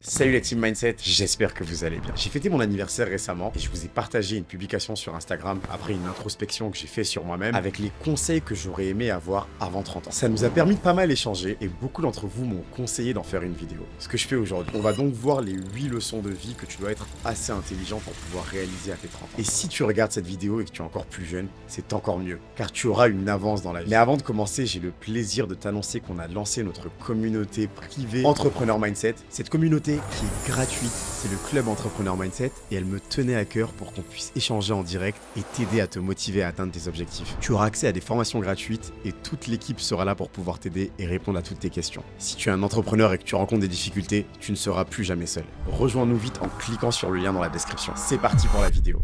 Salut la team Mindset, j'espère que vous allez bien. J'ai fêté mon anniversaire récemment et je vous ai partagé une publication sur Instagram après une introspection que j'ai fait sur moi-même avec les conseils que j'aurais aimé avoir avant 30 ans. Ça nous a permis de pas mal échanger et beaucoup d'entre vous m'ont conseillé d'en faire une vidéo. Ce que je fais aujourd'hui. On va donc voir les 8 leçons de vie que tu dois être assez intelligent pour pouvoir réaliser à tes 30 ans. Et si tu regardes cette vidéo et que tu es encore plus jeune, c'est encore mieux car tu auras une avance dans la vie. Mais avant de commencer, j'ai le plaisir de t'annoncer qu'on a lancé notre communauté privée Entrepreneur Mindset. Cette communauté qui est gratuite, c'est le club Entrepreneur Mindset et elle me tenait à cœur pour qu'on puisse échanger en direct et t'aider à te motiver à atteindre tes objectifs. Tu auras accès à des formations gratuites et toute l'équipe sera là pour pouvoir t'aider et répondre à toutes tes questions. Si tu es un entrepreneur et que tu rencontres des difficultés, tu ne seras plus jamais seul. Rejoins-nous vite en cliquant sur le lien dans la description. C'est parti pour la vidéo.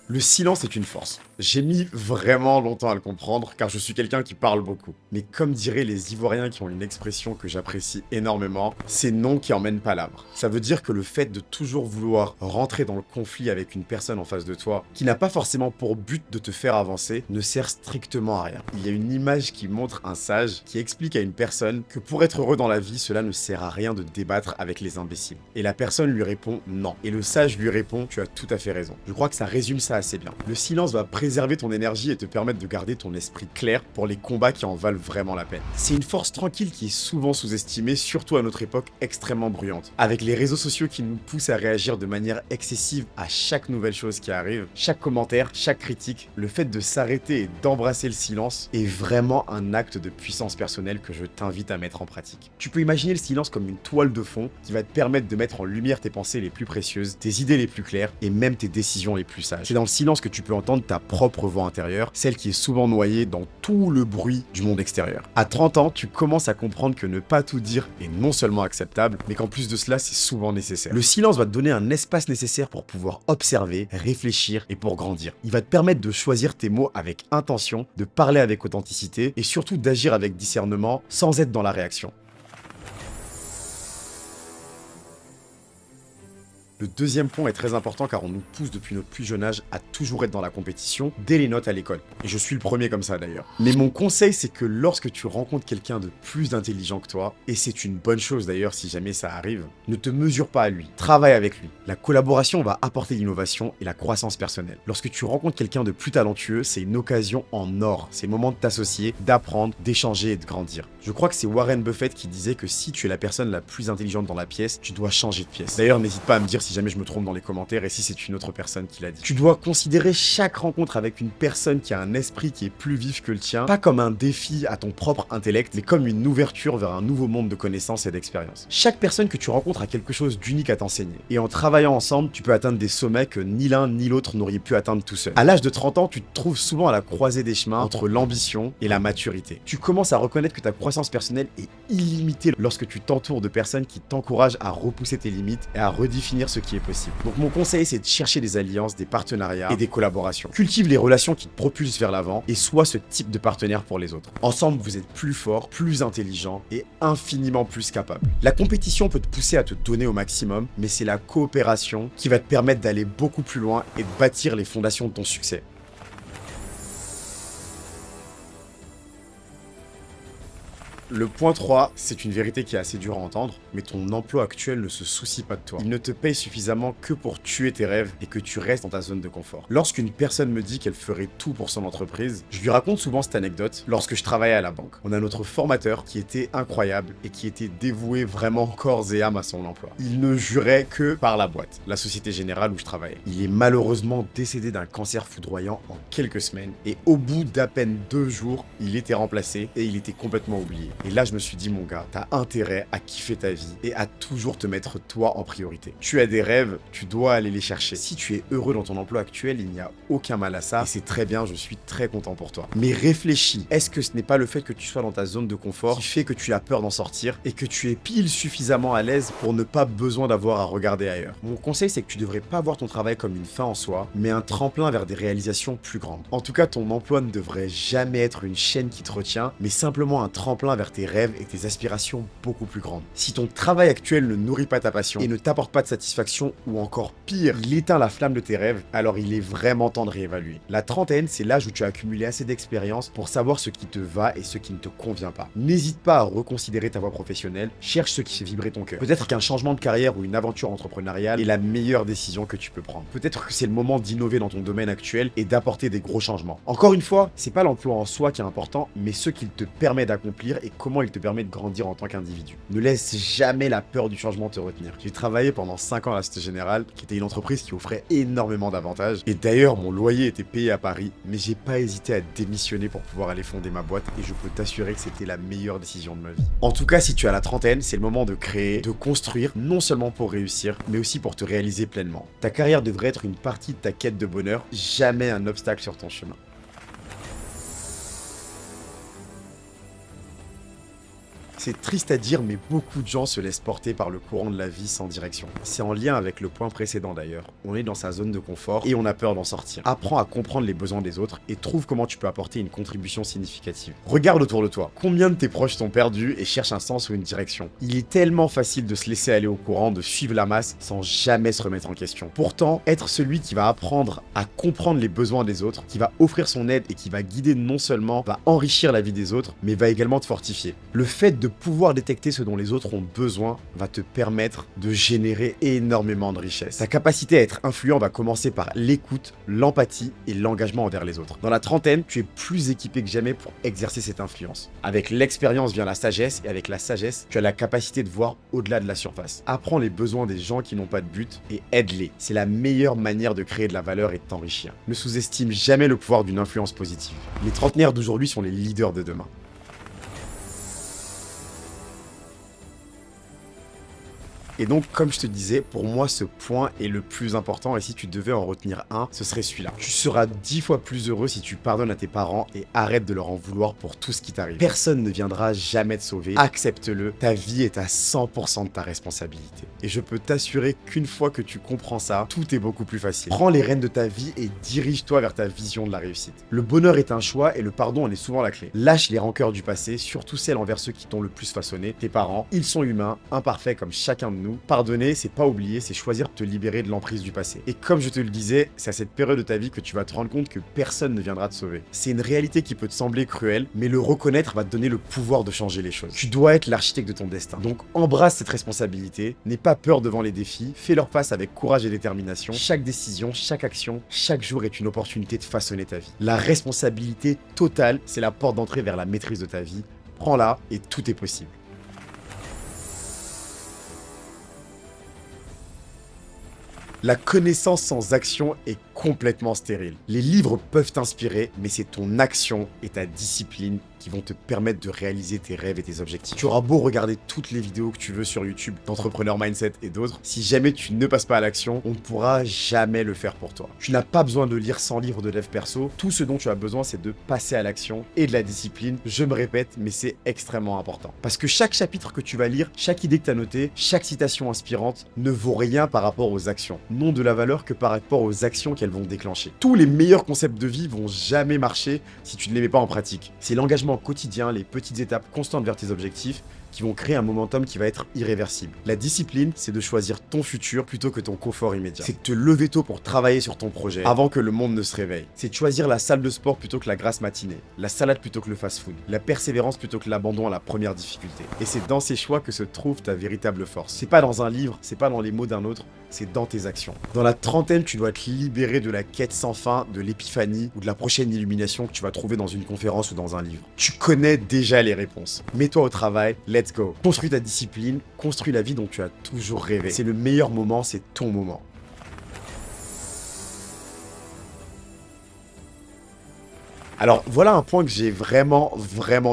Le silence est une force. J'ai mis vraiment longtemps à le comprendre car je suis quelqu'un qui parle beaucoup. Mais comme diraient les Ivoiriens qui ont une expression que j'apprécie énormément, c'est non qui emmène palabre. Ça veut dire que le fait de toujours vouloir rentrer dans le conflit avec une personne en face de toi, qui n'a pas forcément pour but de te faire avancer, ne sert strictement à rien. Il y a une image qui montre un sage qui explique à une personne que pour être heureux dans la vie, cela ne sert à rien de débattre avec les imbéciles. Et la personne lui répond non. Et le sage lui répond tu as tout à fait raison. Je crois que ça résume ça assez bien. Le silence va préserver ton énergie et te permettre de garder ton esprit clair pour les combats qui en valent vraiment la peine. C'est une force tranquille qui est souvent sous-estimée, surtout à notre époque extrêmement bruyante. Avec les réseaux sociaux qui nous poussent à réagir de manière excessive à chaque nouvelle chose qui arrive, chaque commentaire, chaque critique, le fait de s'arrêter et d'embrasser le silence est vraiment un acte de puissance personnelle que je t'invite à mettre en pratique. Tu peux imaginer le silence comme une toile de fond qui va te permettre de mettre en lumière tes pensées les plus précieuses, tes idées les plus claires et même tes décisions les plus sages. C'est dans le silence que tu peux entendre ta propre voix intérieure, celle qui est souvent noyée dans tout le bruit du monde extérieur. À 30 ans, tu commences à comprendre que ne pas tout dire est non seulement acceptable, mais qu'en plus de cela, c'est souvent nécessaire. Le silence va te donner un espace nécessaire pour pouvoir observer, réfléchir et pour grandir. Il va te permettre de choisir tes mots avec intention, de parler avec authenticité et surtout d'agir avec discernement sans être dans la réaction. Le deuxième point est très important car on nous pousse depuis notre plus jeune âge à toujours être dans la compétition dès les notes à l'école. Et je suis le premier comme ça d'ailleurs. Mais mon conseil c'est que lorsque tu rencontres quelqu'un de plus intelligent que toi, et c'est une bonne chose d'ailleurs si jamais ça arrive, ne te mesure pas à lui, travaille avec lui. La collaboration va apporter l'innovation et la croissance personnelle. Lorsque tu rencontres quelqu'un de plus talentueux, c'est une occasion en or. C'est le moment de t'associer, d'apprendre, d'échanger et de grandir. Je crois que c'est Warren Buffett qui disait que si tu es la personne la plus intelligente dans la pièce, tu dois changer de pièce. D'ailleurs n'hésite pas à me dire si jamais je me trompe dans les commentaires et si c'est une autre personne qui l'a dit. Tu dois considérer chaque rencontre avec une personne qui a un esprit qui est plus vif que le tien, pas comme un défi à ton propre intellect, mais comme une ouverture vers un nouveau monde de connaissances et d'expériences. Chaque personne que tu rencontres a quelque chose d'unique à t'enseigner. Et en travaillant ensemble, tu peux atteindre des sommets que ni l'un ni l'autre n'auriez pu atteindre tout seul. À l'âge de 30 ans, tu te trouves souvent à la croisée des chemins entre l'ambition et la maturité. Tu commences à reconnaître que ta croissance personnelle est illimitée lorsque tu t'entoures de personnes qui t'encouragent à repousser tes limites et à redéfinir ce qui est possible. Donc mon conseil c'est de chercher des alliances, des partenariats et des collaborations. Cultive les relations qui te propulsent vers l'avant et sois ce type de partenaire pour les autres. Ensemble vous êtes plus fort, plus intelligent et infiniment plus capable. La compétition peut te pousser à te donner au maximum, mais c'est la coopération qui va te permettre d'aller beaucoup plus loin et de bâtir les fondations de ton succès. Le point 3, c'est une vérité qui est assez dure à entendre, mais ton emploi actuel ne se soucie pas de toi. Il ne te paye suffisamment que pour tuer tes rêves et que tu restes dans ta zone de confort. Lorsqu'une personne me dit qu'elle ferait tout pour son entreprise, je lui raconte souvent cette anecdote lorsque je travaillais à la banque. On a notre formateur qui était incroyable et qui était dévoué vraiment corps et âme à son emploi. Il ne jurait que par la boîte, la Société Générale où je travaillais. Il est malheureusement décédé d'un cancer foudroyant en quelques semaines et au bout d'à peine 2 jours, il était remplacé et il était complètement oublié. Et là, je me suis dit, mon gars, t'as intérêt à kiffer ta vie et à toujours te mettre toi en priorité. Tu as des rêves, tu dois aller les chercher. Si tu es heureux dans ton emploi actuel, il n'y a aucun mal à ça. Et c'est très bien, je suis très content pour toi. Mais réfléchis, est-ce que ce n'est pas le fait que tu sois dans ta zone de confort qui fait que tu as peur d'en sortir et que tu es pile suffisamment à l'aise pour ne pas besoin d'avoir à regarder ailleurs? Mon conseil, c'est que tu devrais pas voir ton travail comme une fin en soi, mais un tremplin vers des réalisations plus grandes. En tout cas, ton emploi ne devrait jamais être une chaîne qui te retient, mais simplement un tremplin vers vers tes rêves et tes aspirations beaucoup plus grandes. Si ton travail actuel ne nourrit pas ta passion et ne t'apporte pas de satisfaction, ou encore pire, il éteint la flamme de tes rêves, alors il est vraiment temps de réévaluer. La trentaine, c'est l'âge où tu as accumulé assez d'expérience pour savoir ce qui te va et ce qui ne te convient pas. N'hésite pas à reconsidérer ta voie professionnelle, cherche ce qui fait vibrer ton cœur. Peut-être qu'un changement de carrière ou une aventure entrepreneuriale est la meilleure décision que tu peux prendre. Peut-être que c'est le moment d'innover dans ton domaine actuel et d'apporter des gros changements. Encore une fois, c'est pas l'emploi en soi qui est important, mais ce qu'il te permet d'accomplir et comment il te permet de grandir en tant qu'individu. Ne laisse jamais la peur du changement te retenir. J'ai travaillé pendant 5 ans à la Société Générale, qui était une entreprise qui offrait énormément d'avantages. Et d'ailleurs, mon loyer était payé à Paris, mais j'ai pas hésité à démissionner pour pouvoir aller fonder ma boîte et je peux t'assurer que c'était la meilleure décision de ma vie. En tout cas, si tu as la trentaine, c'est le moment de créer, de construire, non seulement pour réussir, mais aussi pour te réaliser pleinement. Ta carrière devrait être une partie de ta quête de bonheur, jamais un obstacle sur ton chemin. C'est triste à dire, mais beaucoup de gens se laissent porter par le courant de la vie sans direction. C'est en lien avec le point précédent d'ailleurs. On est dans sa zone de confort et on a peur d'en sortir. Apprends à comprendre les besoins des autres et trouve comment tu peux apporter une contribution significative. Regarde autour de toi. Combien de tes proches sont perdus et cherchent un sens ou une direction? Il est tellement facile de se laisser aller au courant, de suivre la masse sans jamais se remettre en question. Pourtant, être celui qui va apprendre à comprendre les besoins des autres, qui va offrir son aide et qui va guider non seulement, va enrichir la vie des autres, mais va également te fortifier. Le fait de pouvoir détecter ce dont les autres ont besoin va te permettre de générer énormément de richesse. Ta capacité à être influent va commencer par l'écoute, l'empathie et l'engagement envers les autres. Dans la trentaine, tu es plus équipé que jamais pour exercer cette influence. Avec l'expérience vient la sagesse et avec la sagesse, tu as la capacité de voir au-delà de la surface. Apprends les besoins des gens qui n'ont pas de but et aide-les. C'est la meilleure manière de créer de la valeur et de t'enrichir. Ne sous-estime jamais le pouvoir d'une influence positive. Les trentenaires d'aujourd'hui sont les leaders de demain. Et donc, comme je te disais, pour moi, ce point est le plus important. Et si tu devais en retenir un, ce serait celui-là. Tu seras 10 fois plus heureux si tu pardonnes à tes parents et arrête de leur en vouloir pour tout ce qui t'arrive. Personne ne viendra jamais te sauver. Accepte-le. Ta vie est à 100% de ta responsabilité. Et je peux t'assurer qu'une fois que tu comprends ça, tout est beaucoup plus facile. Prends les rênes de ta vie et dirige-toi vers ta vision de la réussite. Le bonheur est un choix et le pardon en est souvent la clé. Lâche les rancœurs du passé, surtout celles envers ceux qui t'ont le plus façonné, tes parents. Ils sont humains, imparfaits comme chacun de nous. Pardonner, c'est pas oublier, c'est choisir de te libérer de l'emprise du passé. Et comme je te le disais, c'est à cette période de ta vie que tu vas te rendre compte que personne ne viendra te sauver. C'est une réalité qui peut te sembler cruelle, mais le reconnaître va te donner le pouvoir de changer les choses. Tu dois être l'architecte de ton destin. Donc embrasse cette responsabilité, n'aie pas peur devant les défis, fais-leur face avec courage et détermination. Chaque décision, chaque action, chaque jour est une opportunité de façonner ta vie. La responsabilité totale, c'est la porte d'entrée vers la maîtrise de ta vie. Prends-la et tout est possible. La connaissance sans action est complètement stérile. Les livres peuvent t'inspirer, mais c'est ton action et ta discipline qui vont te permettre de réaliser tes rêves et tes objectifs. Tu auras beau regarder toutes les vidéos que tu veux sur YouTube, d'Entrepreneur Mindset et d'autres, si jamais tu ne passes pas à l'action, on ne pourra jamais le faire pour toi. Tu n'as pas besoin de lire 100 livres de dev perso, tout ce dont tu as besoin c'est de passer à l'action et de la discipline. Je me répète, mais c'est extrêmement important. Parce que chaque chapitre que tu vas lire, chaque idée que tu as notée, chaque citation inspirante ne vaut rien par rapport aux actions. N'ont de la valeur que par rapport aux actions qu'elles vont déclencher. Tous les meilleurs concepts de vie vont jamais marcher si tu ne les mets pas en pratique. C'est l'engagement quotidien, les petites étapes constantes vers tes objectifs qui vont créer un momentum qui va être irréversible. La discipline, c'est de choisir ton futur plutôt que ton confort immédiat. C'est de te lever tôt pour travailler sur ton projet avant que le monde ne se réveille. C'est de choisir la salle de sport plutôt que la grasse matinée, la salade plutôt que le fast-food, la persévérance plutôt que l'abandon à la première difficulté. Et c'est dans ces choix que se trouve ta véritable force. C'est pas dans un livre, c'est pas dans les mots d'un autre, c'est dans tes actions. Dans la trentaine, tu dois te libérer de la quête sans fin, de l'épiphanie ou de la prochaine illumination que tu vas trouver dans une conférence ou dans un livre. Tu connais déjà les réponses. Mets-toi au travail, let's go. Construis ta discipline, construis la vie dont tu as toujours rêvé. C'est le meilleur moment, c'est ton moment. Alors voilà un point que j'ai vraiment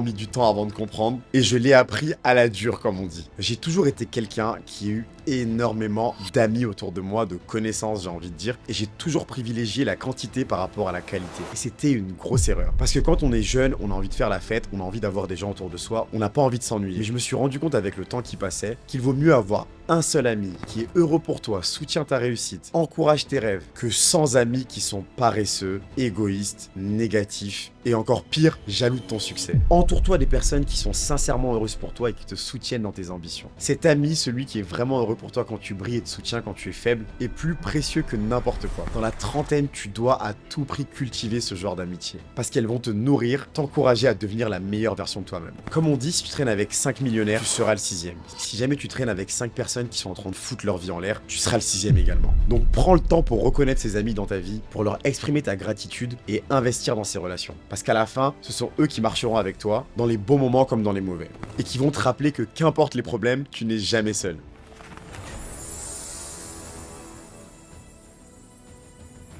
mis du temps avant de comprendre et je l'ai appris à la dure comme on dit. J'ai toujours été quelqu'un qui a eu énormément d'amis autour de moi, de connaissances, j'ai envie de dire, et j'ai toujours privilégié la quantité par rapport à la qualité. Et c'était une grosse erreur. Parce que quand on est jeune, on a envie de faire la fête, on a envie d'avoir des gens autour de soi, on n'a pas envie de s'ennuyer. Mais je me suis rendu compte avec le temps qui passait qu'il vaut mieux avoir un seul ami qui est heureux pour toi, soutient ta réussite, encourage tes rêves, que 100 amis qui sont paresseux, égoïstes, négatifs, et encore pire, jaloux de ton succès. Entoure-toi des personnes qui sont sincèrement heureuses pour toi et qui te soutiennent dans tes ambitions. Cet ami, celui qui est vraiment heureux pour toi quand tu brilles et te soutient quand tu es faible, est plus précieux que n'importe quoi. Dans la trentaine, tu dois à tout prix cultiver ce genre d'amitié. Parce qu'elles vont te nourrir, t'encourager à devenir la meilleure version de toi-même. Comme on dit, si tu traînes avec 5 millionnaires, tu seras le 6e. Si jamais tu traînes avec 5 personnes qui sont en train de foutre leur vie en l'air, tu seras le 6e également. Donc prends le temps pour reconnaître ces amis dans ta vie, pour leur exprimer ta gratitude et investir dans ces relations. Parce qu'à la fin, ce sont eux qui marcheront avec toi, dans les bons moments comme dans les mauvais. Et qui vont te rappeler que qu'importe les problèmes, tu n'es jamais seul.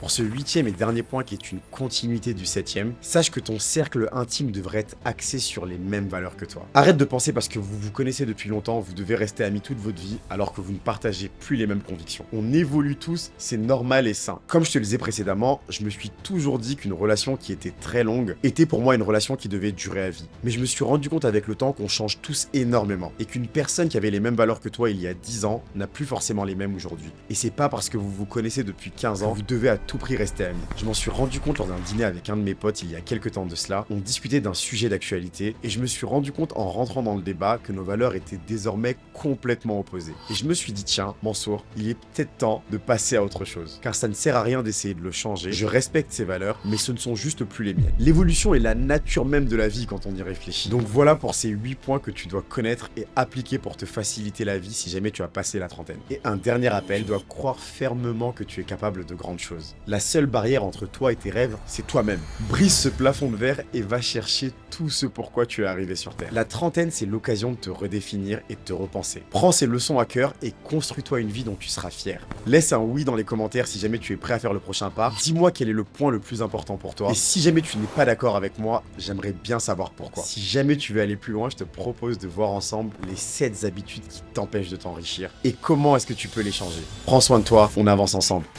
Pour ce 8e et dernier point qui est une continuité du 7e, sache que ton cercle intime devrait être axé sur les mêmes valeurs que toi. Arrête de penser parce que vous vous connaissez depuis longtemps, vous devez rester amis toute votre vie alors que vous ne partagez plus les mêmes convictions. On évolue tous, c'est normal et sain. Comme je te le disais précédemment, je me suis toujours dit qu'une relation qui était très longue était pour moi une relation qui devait durer à vie. Mais je me suis rendu compte avec le temps qu'on change tous énormément et qu'une personne qui avait les mêmes valeurs que toi il y a 10 ans n'a plus forcément les mêmes aujourd'hui. Et c'est pas parce que vous vous connaissez depuis 15 ans que vous devez à tout prix rester amis. Je m'en suis rendu compte lors d'un dîner avec un de mes potes il y a quelques temps de cela. On discutait d'un sujet d'actualité et je me suis rendu compte en rentrant dans le débat que nos valeurs étaient désormais complètement opposées. Et je me suis dit tiens, Mansour, il est peut-être temps de passer à autre chose. Car ça ne sert à rien d'essayer de le changer. Je respecte ses valeurs, mais ce ne sont juste plus les miennes. L'évolution est la nature même de la vie quand on y réfléchit. Donc voilà pour ces 8 points que tu dois connaître et appliquer pour te faciliter la vie si jamais tu as passé la trentaine. Et un dernier appel, tu dois croire fermement que tu es capable de grandes choses. La seule barrière entre toi et tes rêves, c'est toi-même. Brise ce plafond de verre et va chercher tout ce pourquoi tu es arrivé sur Terre. La trentaine, c'est l'occasion de te redéfinir et de te repenser. Prends ces leçons à cœur et construis-toi une vie dont tu seras fier. Laisse un oui dans les commentaires si jamais tu es prêt à faire le prochain pas. Dis-moi quel est le point le plus important pour toi. Et si jamais tu n'es pas d'accord avec moi, j'aimerais bien savoir pourquoi. Si jamais tu veux aller plus loin, je te propose de voir ensemble les 7 habitudes qui t'empêchent de t'enrichir et comment est-ce que tu peux les changer. Prends soin de toi, on avance ensemble.